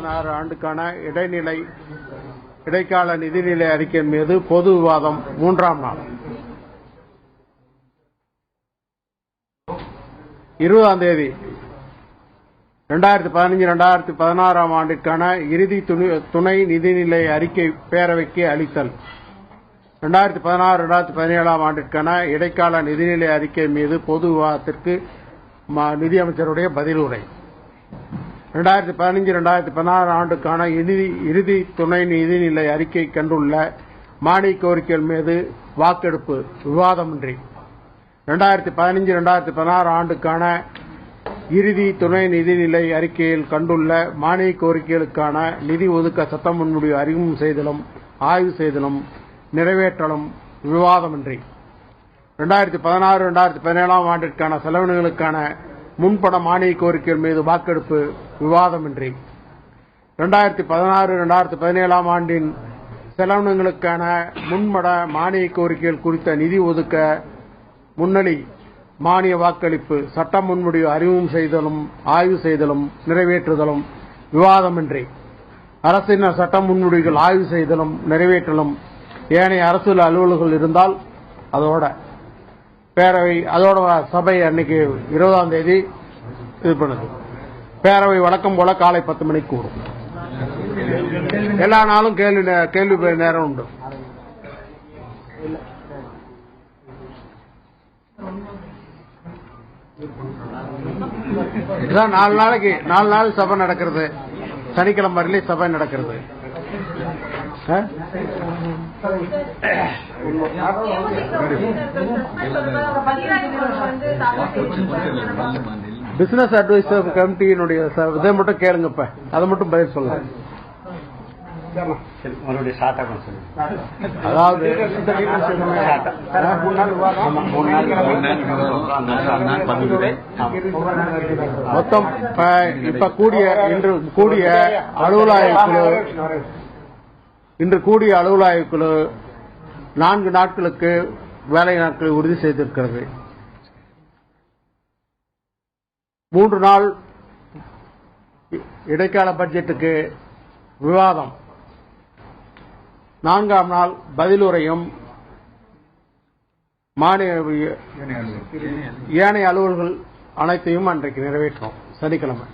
2016 ஆண்டுக்கான இடைக்கால நிதிநிலை அறிக்கை மீது பொது விவாதம் 3ஆம் நாள் 20ஆம் தேதி 2015-2016 ஆண்டிற்கான இறுதி துணை நிதிநிலை அறிக்கை பேரவைக்கு அளித்தல். 2016-2017 ஆண்டிற்கான இடைக்கால நிதிநிலை அறிக்கை மீது பொது விவாதத்திற்கு நிதியமைச்சருடைய பதிலுரை. 2015-2016 ஆண்டுக்கான இறுதி துணை நிதிநிலை அறிக்கை கண்டுள்ள மானிய கோரிக்கைகள் மீது வாக்கெடுப்பு விவாதமின்றி. 2015-2016 ஆண்டுக்கான இறுதி துணை நிதிநிலை அறிக்கையில் கண்டுள்ள மானிய கோரிக்கைகளுக்கான நிதி ஒதுக்க சட்ட முன்வடிவு அறிமுகம் செய்தலும் ஆய்வு செய்தலும் நிறைவேற்றலும் விவாதமின்றி. 2016-2017 ஆண்டிற்கான செலவினங்களுக்கான முன்பண மானிய கோரிக்கைகள் மீது வாக்கெடுப்பு விவாதமின்றி. 2016-2017 ஆண்டின் செலவினங்களுக்கான முன்பண மானிய கோரிக்கைகள் குறித்த நிதி ஒதுக்க முன்னணி மானிய வாக்களிப்பு சட்ட முன்வடிவு அறிமுகம் செய்தலும் ஆய்வு செய்தலும் நிறைவேற்றுதலும் விவாதமின்றி. அரசின் சட்ட முன்வடிவுகள் ஆய்வு செய்தலும் நிறைவேற்றலும் ஏனைய அரசியல் அலுவலர்கள் இருந்தால் அதோட சபை அன்னைக்கு 20ஆம் தேதி இது பண்ணுது. பேரவை வழக்கம் போல காலை 10 மணிக்கு கூடும். எல்லா நாளும் கேள்வி நேரம் உண்டு. இதான் 4 நாள் சபை நடக்கிறது. சனிக்கிழமை வரையிலே சபை நடக்கிறது. பிசினஸ் அட்வைசர் கமிட்டியினுடைய இதை மட்டும் கேளுங்க. இப்ப அதை மட்டும் பதில் சொல்லுங்க. அதாவது மொத்தம் இப்ப இன்று கூடிய அலுவலாய்வு குழு 4 நாட்களுக்கு வேலை நாட்களை உறுதி செய்திருக்கிறது. 3 நாள் இடைக்கால பட்ஜெட்டுக்கு விவாதம், 4ஆம் நாள் பதிலுரையும் ஏனைய அலுவல்கள் அனைத்தையும் அன்றைக்கு நிறைவேற்றோம். சனிக்கிழமை